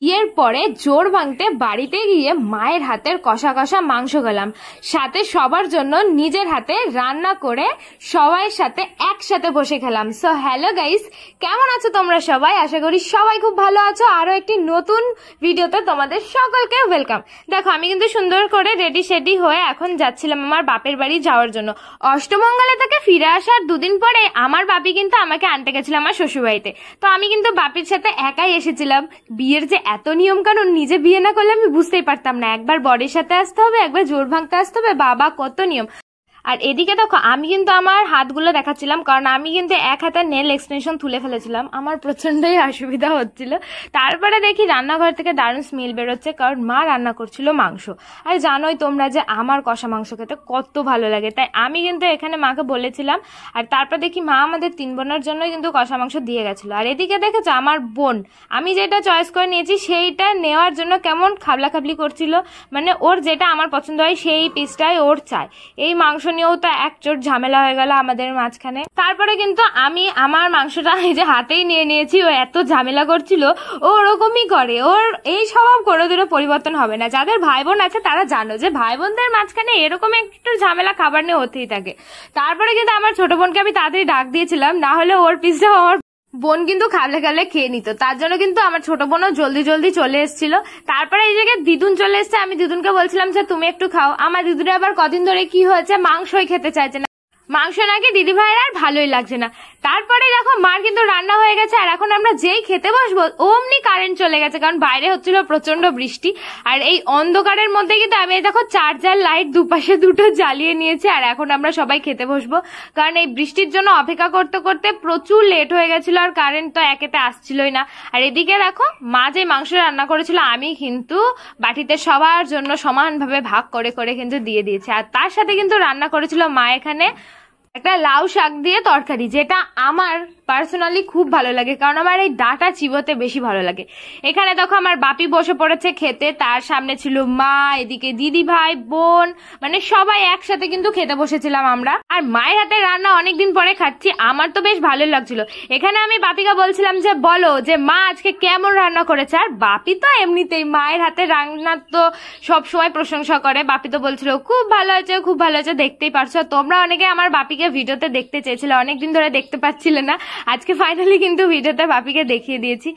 বিয়ের পরে জোর ভাঙতে বাড়িতে গিয়ে মায়ের হাতের কষা কষা মাংস খেলাম, সাথে সবার জন্য নিজের হাতে রান্না করে সবাই সাথে একসাথে বসে খেলাম। সো হ্যালো গাইস, কেমন আছো তোমরা সবাই? আশা করি সবাই খুব ভালো আছো। আরো একটি নতুন ভিডিওতে তোমাদের সকলকে ওয়েলকাম। দেখো, আমি কিন্তু সুন্দর করে রেডি সেডি হয়ে এখন যাচ্ছিলাম আমার বাপের বাড়ি যাওয়ার জন্য। অষ্টমঙ্গলা থেকে ফিরে আসার দুদিন পরে আমার বাপি কিন্তু আমাকে আনতে গেছিল আমার শ্বশুরবাড়িতে। তো আমি কিন্তু বাপির সাথে একাই এসেছিলাম। বিয়ের যে এত নিয়ম কানুন, নিজে বিয়ে না করলে আমি বুঝতেই পারতাম না। একবার বরের সাথে আসতে হবে, একবার জোর ভাঙতে আসতে হবে, বাবা কত নিয়ম। আর এদিকে দেখো, আমি কিন্তু আমার হাতগুলো দেখাচ্ছিলাম, কারণ আমি কিন্তু এক হাতে নেল এক্সটেনশন তুলে ফেলেছিলাম। আমার প্রচন্ডই অসুবিধা হচ্ছিল। তারপরে দেখি রান্নাঘর থেকে দারুণ স্মেল বেরোচ্ছে, কারণ মা রান্না করছিল মাংস। আর জানোই তোমরা যে আমার কষা মাংস খেতে কত ভালো লাগে, তাই আমি কিন্তু এখানে মাকে বলেছিলাম। আর তারপর দেখি মা আমাদের 3 বোনের জন্যই কিন্তু কষা মাংস দিয়ে গেছিল। আর এদিকে দেখেছো আমার বোন, আমি যেটা চয়েস করে নিয়েছি সেইটা নেওয়ার জন্য কেমন খাবলা খাবলি করছিল। মানে ওর যেটা আমার পছন্দ হয় সেই পিসটাই ওর চাই। এই মাংস নিয়েও তো একচোট ঝামেলা হয়ে গেল আমাদের মাঝখানে। তারপরে কিন্তু আমি আমার মাংসটা এই যে হাতেই নিয়ে নিয়েছি। ও এত ঝামেলা করছিল, ও ওরকমই করে। ওর এই স্বভাব কোনোদিনও পরিবর্তন হবে না। যাদের ভাই বোন আছে তারা জানো যে ভাই বোনদের মাঝখানে এরকম একটু ঝামেলা খাবার নিয়ে হতেই থাকে। তারপরে কিন্তু আমার ছোট বোনকে আমি তাড়াতাড়ি ডাক দিয়েছিলাম, না হলে ওর পিসটাও আমার বোন কিন্তু খাবলে খাবলে খেয়ে নিত। তার জন্য কিন্তু আমার ছোট বোনও জলদি জলদি চলে এসেছিল। তারপরে এই জায়গায় দিদুন চলে এসছে। আমি দিদুনকে বলছিলাম যে তুমি একটু খাও। আমার দিদুনের আবার কদিন ধরে কি হয়েছে, মাংসই খেতে চাইছে না। মাংস নাকি দিদি ভাইয়ের আর ভালোই লাগছে না। তারপরে দেখো মার কিন্তু রান্না হয়ে গেছে। আর এখন আমরা যেই খেতে বসবো অমনি কারেন্ট চলে গেছে, কারণ বাইরে হচ্ছিল প্রচন্ড বৃষ্টি। আর এই অন্ধকারের মধ্যে কিন্তু আমি দেখো চার্জার লাইট দুপাশে দুটো জ্বালিয়ে নিয়েছি। আর এখন আমরা সবাই খেতে বসবো, কারণ এই বৃষ্টির জন্য অপেক্ষা করতে করতে প্রচুর লেট হয়ে গেছিল। আর কারেন্ট তো একেতে আসছিলই না। আর এদিকে দেখো মা যে মাংস রান্না করেছিল আমি কিন্তু বাটিতে সবার জন্য সমানভাবে ভাগ করে করে কিন্তু দিয়ে দিয়েছি। আর তার সাথে কিন্তু রান্না করেছিল মা এখানে একটা লাউ শাক দিয়ে তরকারি, যেটা আমার পার্সোনালি খুব ভালো লাগে, কারণ আমার এই ডাটা চিবোতে বেশি ভালো লাগে। এখানে দেখো আমার বাপি বসে পড়েছে খেতে। তার সামনে ছিল মা, এদিকে দিদি ভাই বোন, মানে সবাই একসাথে কিন্তু খেতে বসেছিলাম আমরা। আর মায়ের হাতে রান্না অনেকদিন পরে খাচ্ছি, আমার তো বেশ ভালোই লাগছিল। এখানে আমি বাপিকে বলছিলাম যে বলো যে মা আজকে কেমন রান্না করেছে। আর বাপি তো এমনিতেই মায়ের হাতে রান্নার তো সবসময় প্রশংসা করে। বাপি তো বলছিল খুব ভালো হয়েছে, খুব ভালো হয়েছে। দেখতেই পারছো তোমরা অনেকে আমার বাপিকে ভিডিওতে দেখতে চেয়েছিলে, অনেকদিন ধরে দেখতে পাচ্ছিলে না। আজকে ফাইনালি কিন্তু ভিডিওতে বাপিকে দেখিয়ে দিয়েছি।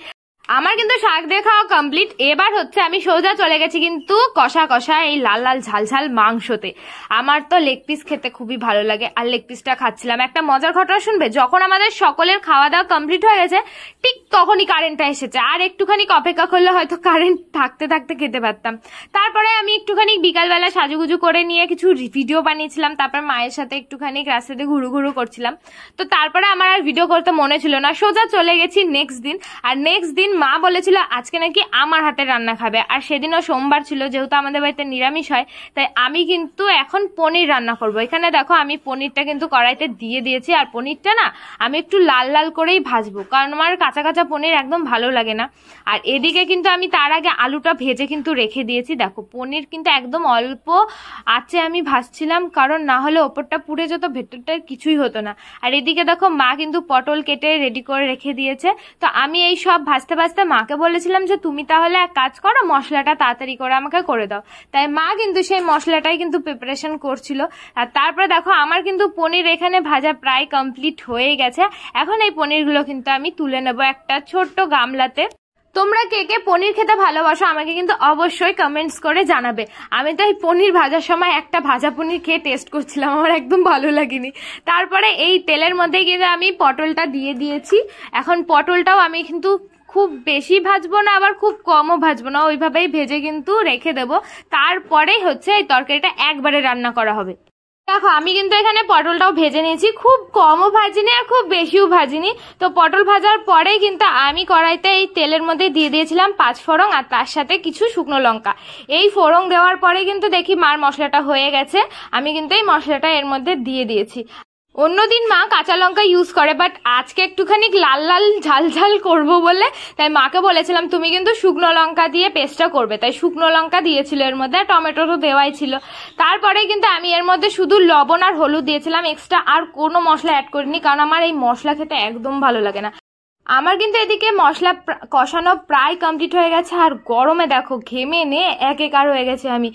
আমার কিন্তু শাক দিয়ে খাওয়া কমপ্লিট। এবার হচ্ছে আমি সোজা চলে গেছি কিন্তু কষা কষা এই লাল লাল ঝাল ঝাল মাংসতে। আমার তো লেগ পিস খেতে খুবই ভালো লাগে, আর লেগ পিসটা খাচ্ছিলাম। একটা মজার ঘটনা শুনবে, যখন আমাদের সকলের খাওয়া দাওয়া কমপ্লিট হয়ে গেছে ঠিক তখনই কারেন্টটা এসেছে। আর একটুখানি অপেক্ষা করলে হয়তো কারেন্ট থাকতে থাকতে খেতে পারতাম। তারপরে আমি একটুখানি বিকালবেলা সাজুগুজু করে নিয়ে কিছু ভিডিও বানিয়েছিলাম। তারপর মায়ের সাথে একটুখানি রাস্তাতে ঘুরু ঘুরু করছিলাম। তো তারপরে আমার আর ভিডিও করতে মনে ছিল না, সোজা চলে গেছি নেক্সট দিন। আর নেক্সট দিন মা বলেছিল আজকে নাকি আমার হাতে রান্না খাবে। আর সেদিনও সোমবার ছিল, যেহেতু আমাদের বাড়িতে নিরামিষ হয়, তাই আমি কিন্তু এখন পনির রান্না করব। এখানে দেখো আমি পনিরটা কিন্তু কড়াইতে দিয়ে দিয়েছি। আর পনিরটা না আমি একটু লাল লাল করেই ভাজবো, কারণ আমার কাঁচা কাঁচা পনির একদম ভালো লাগে না। আর এদিকে কিন্তু আমি তার আগে আলুটা ভেজে কিন্তু রেখে দিয়েছি। দেখো পনির কিন্তু একদম অল্প আঁচে আমি ভাজছিলাম, কারণ না হলে ওপরটা পুড়ে যেত, ভেতরটা কিছুই হতো না। আর এদিকে দেখো মা কিন্তু পটল কেটে রেডি করে রেখে দিয়েছে। তো আমি এই সব ভাজতে ভাজতে মাকে বলেছিলাম যে তুমি তাহলে এক কাজ করো, মশলাটা তাড়াতাড়ি করে আমাকে করে দাও। তাই মা কিন্তু সেই মশলাটাই কিন্তু প্রিপারেশন করছিল। আর তারপরে দেখো আমার কিন্তু পনির এখানে ভাজা প্রায় কমপ্লিট হয়ে গেছে। এখন এই পনিরগুলো কিন্তু আমি তুলে নেবো একটা ছোট্ট গামলাতে। তোমরা কে কে পনির খেতে ভালোবাসো আমাকে কিন্তু অবশ্যই কমেন্টস করে জানাবে। আমি তো এই পনির ভাজার সময় একটা ভাজা পনির খেয়ে টেস্ট করছিলাম, আমার একদম ভালো লাগেনি। তারপরে এই তেলের মধ্যে কিন্তু আমি পটলটা দিয়ে দিয়েছি। এখন পটলটাও আমি কিন্তু খুব বেশি ভাজবো না, আবার খুব কমও ভাজবো না, ওইভাবেই ভেজে কিন্তু রেখে দেবো। তারপরেই হচ্ছে এই তরকারিটা একবারে রান্না করা হবে। দেখো আমি কিন্তু এখানে পটলটাও ভেজে নিয়েছি, খুব কমও ভাজিনি আর খুব বেশিও ভাজিনি। তো পটল ভাজার পরেই কিন্তু আমি কড়াইতে এই তেলের মধ্যে দিয়ে দিয়েছিলাম 5 ফোড়ন আর তার সাথে কিছু শুকনো লঙ্কা। এই ফোড়ন দেওয়ার পরে কিন্তু দেখি মার মশলাটা হয়ে গেছে। আমি কিন্তু এই মশলাটা এর মধ্যে দিয়ে দিয়েছি। অন্যদিন মা কাঁচা লঙ্কা ইউজ করে, বাট আজকে একটুখানি লাল লাল ঝাল ঝাল করবো বলে তাই মাকে বলেছিলাম তুমি কিন্তু শুকনো লঙ্কা দিয়ে পেস্টটা করবে, তাই শুকনো লঙ্কা দিয়েছিল এর মধ্যে। টমেটো তো দেওয়াই ছিল। তারপরে কিন্তু আমি এর মধ্যে শুধু লবণ আর হলুদ দিয়েছিলাম, এক্সট্রা আর কোনো মশলা অ্যাড করিনি, কারণ আমার এই মশলা খেতে একদম ভালো লাগে না। আমার কিন্তু এদিকে মশলা কষানো প্রায় কমপ্লিট হয়ে গেছে, আর গরমে দেখো ঘেমে নে একাকার হয়ে গেছে আমি,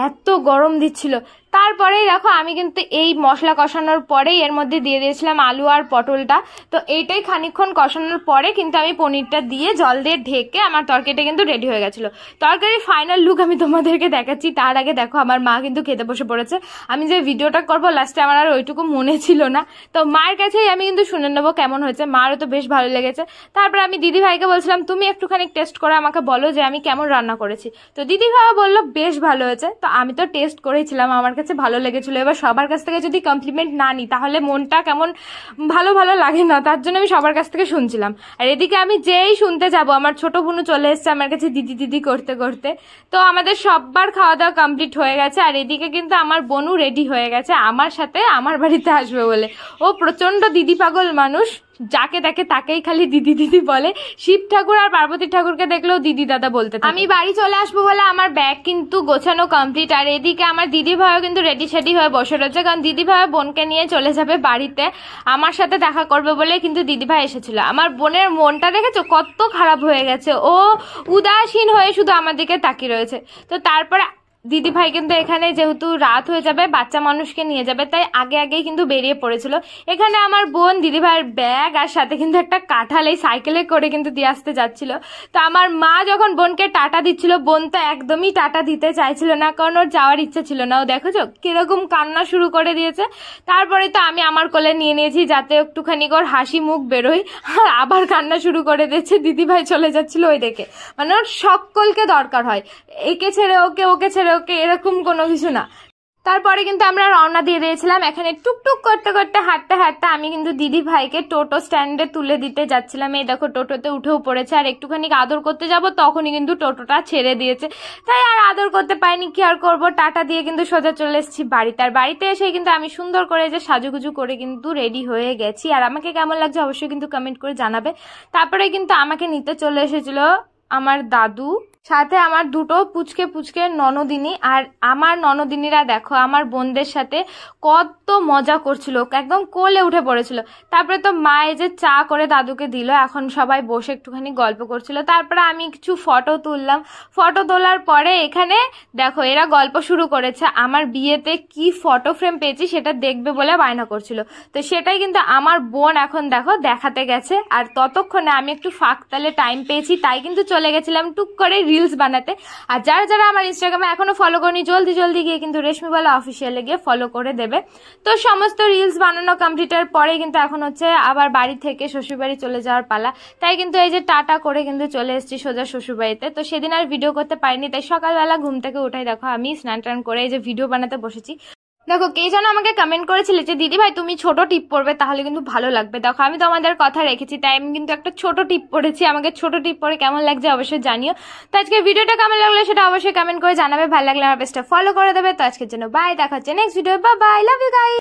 এত গরম দিচ্ছিল। তারপরেই দেখো আমি কিন্তু এই মশলা কষানোর পরেই এর মধ্যে দিয়ে দিয়েছিলাম আলু আর পটলটা। তো এইটাই খানিকক্ষণ কষানোর পরে কিন্তু আমি পনিরটা দিয়ে জল দিয়ে ঢেকে আমার তরকারিটা কিন্তু রেডি হয়ে গেছিলো। তরকারির ফাইনাল লুক আমি তোমাদেরকে দেখাচ্ছি, তার আগে দেখো আমার মা কিন্তু খেতে বসে পড়েছে। আমি যে ভিডিওটা করবো লাস্টে আমার আর ওইটুকু মনে ছিল না, তো মায়ের কাছেই আমি কিন্তু শুনে নেবো কেমন হয়েছে। মারও তো বেশ ভালো লেগেছে। তারপরে আমি দিদি ভাইকে বলছিলাম তুমি একটুখানি টেস্ট করে আমাকে বলো যে আমি কেমন রান্না করেছি। তো দিদি ভাইও বললো বেশ ভালো হয়েছে। তো আমি তো টেস্ট করেছিলাম, আমার কাছে ভালো লেগেছিল। এবার সবার কাছ থেকে যদি কমপ্লিমেন্ট না নিই তাহলে মনটা কেমন ভালো ভালো লাগে না, তার জন্য আমি সবার কাছ থেকে শুনছিলাম। আর এদিকে আমি যেই শুনতে যাব আমার ছোট বোনু চলে এসছে আমার কাছে দিদি দিদি করতে করতে। তো আমাদের সববার খাওয়া দাওয়া কমপ্লিট হয়ে গেছে, আর এদিকে কিন্তু আমার বোনু রেডি হয়ে গেছে আমার সাথে আমার বাড়িতে আসবে বলে। ও প্রচন্ড দিদি পাগল মানুষ, যাকে দেখে তাকেই খালি দিদি দিদি বলে। শিব ঠাকুর আর পার্বতী ঠাকুরকে দেখলেও দিদি দাদা বলতে থাকে। আমি বাড়ি চলে আসবো বলে আমার ব্যাগ কিন্তু গোছানো কমপ্লিট, আর এদিকে আমার দিদি ভাইও কিন্তু রেডি সেডি হয়ে বসে রয়েছে, কারণ দিদি ভাই বোনকে নিয়ে চলে যাবে বাড়িতে আমার সাথে দেখা করবে বলে কিন্তু দিদি ভাই এসেছিল। আমার বোনের মনটা দেখেছো কত খারাপ হয়ে গেছে, ও উদাসীন হয়ে শুধু আমার দিকে তাকিয়ে রয়েছে। তো তারপরে দিদি ভাই কিন্তু এখানে যেহেতু রাত হয়ে যাবে বাচ্চা মানুষকে নিয়ে যাবে, তাই আগে আগেই কিন্তু বেরিয়ে পড়েছিল। এখানে আমার বোন দিদি ভাইয়ের ব্যাগ আর সাথে কিন্তু একটা কাঁঠাল এই সাইকেলে করে কিন্তু দিয়ে আসতে যাচ্ছিল। তো আমার মা যখন বোনকে টাটা দিচ্ছিল, বোন তো একদমই টাটা দিতে চাইছিল না, কারণ ওর যাওয়ার ইচ্ছা ছিল না। ও দেখো কিরকম কান্না শুরু করে দিয়েছে। তারপরে তো আমি আমার কোলে নিয়ে নিয়েছি যাতে একটুখানি ওর হাসি মুখ বেরোয়, আর আবার কান্না শুরু করে দিয়েছে। দিদি ভাই চলে যাচ্ছিল ওই দেখে, মানে ওর সকলকে দরকার হয়, একে ছেড়ে ওকে ওকে ছেড়ে ওকে, এরকম কোনো কিছু না। তারপরে কিন্তু আমরা রওনা দিয়ে দিয়েছিলাম। এখানে টুকটুক করতে করতে হাঁটতে হাঁটতে আমি কিন্তু দিদি ভাইকে টোটো স্ট্যান্ডে তুলে দিতে যাচ্ছিলাম। এই দেখো টোটোতে উঠেও পড়েছে, আর একটুখানি আদর করতে যাব তখনই কিন্তু টোটোটা ছেড়ে দিয়েছে, তাই আর আদর করতে পারিনি। কি আর করবো, টাটা দিয়ে কিন্তু সোজা চলে এসেছি বাড়িতে। আর বাড়িতে এসে কিন্তু আমি সুন্দর করে যে সাজুগুজু করে কিন্তু রেডি হয়ে গেছি, আর আমাকে কেমন লাগছে অবশ্যই কিন্তু কমেন্ট করে জানাবে। তারপরে কিন্তু আমাকে নিতে চলে এসেছিল আমার দাদু, সাথে আমার দুটো পুচকে পুচকে ননদিনী। আর আমার ননদিনীরা দেখো আমার বোনদের সাথে কত মজা করছিল, একদম কোলে উঠে পড়েছিল। তারপরে তো মা এই যে চা করে দাদুকে দিল, এখন সবাই বসে একটুখানি গল্প করছিল। তারপরে আমি কিছু ফটো তুললাম। ফটো তোলার পরে এখানে দেখো এরা গল্প শুরু করেছে, আমার বিয়েতে কি ফটো ফ্রেম পেয়েছি সেটা দেখবে বলে বায়না করছিল। তো সেটাই কিন্তু আমার বোন এখন দেখো দেখাতে গেছে, আর ততক্ষণে আমি একটু ফাঁকতালে টাইম পেয়েছি, তাই কিন্তু চলে গেছিলাম টুক করে রিলস বানাতে। আর যারা যারা আমার ইনস্টাগ্রামে এখনো ফলো করেনি জলদি জলদি গিয়ে কিন্তু রেশমিবালা অফিসিয়ালে গিয়ে ফলো করে দেবে। তো সমস্ত রিলস বানানো কমপ্লিটের পরে কিন্তু এখন হচ্ছে আবার বাড়ি থেকে শ্বশুরবাড়ি চলে যাওয়ার পালা, তাই কিন্তু এই যে টাটা করে কিন্তু চলে এসেছি সোজা শ্বশুরবাড়িতে। তো সেদিন আর ভিডিও করতে পারিনি, তাই সকালবেলা ঘুম থেকে উঠাই দেখো আমি স্নান টান করে এই যে ভিডিও বানাতে বসেছি। দেখো কে যেন আমাকে কমেন্ট করেছিলে যে দিদি ভাই তুমি ছোট টিপ পড়বে তাহলে কিন্তু ভালো লাগবে। দেখো আমি তো আমাদের কথা রেখেছি, তাই আমি কিন্তু একটা ছোট টিপ পড়েছি। আমাকে ছোট টিপ পরে কেমন লাগছে অবশ্যই জানিও। তো আজকে ভিডিওটা কেমন লাগলো সেটা অবশ্যই কমেন্ট করে জানাবে। ভালো লাগলে আমার পেজটা ফলো করে দেবে। তো আজকের জন্য বাই, দেখা হচ্ছে next video, bye bye, love you guys.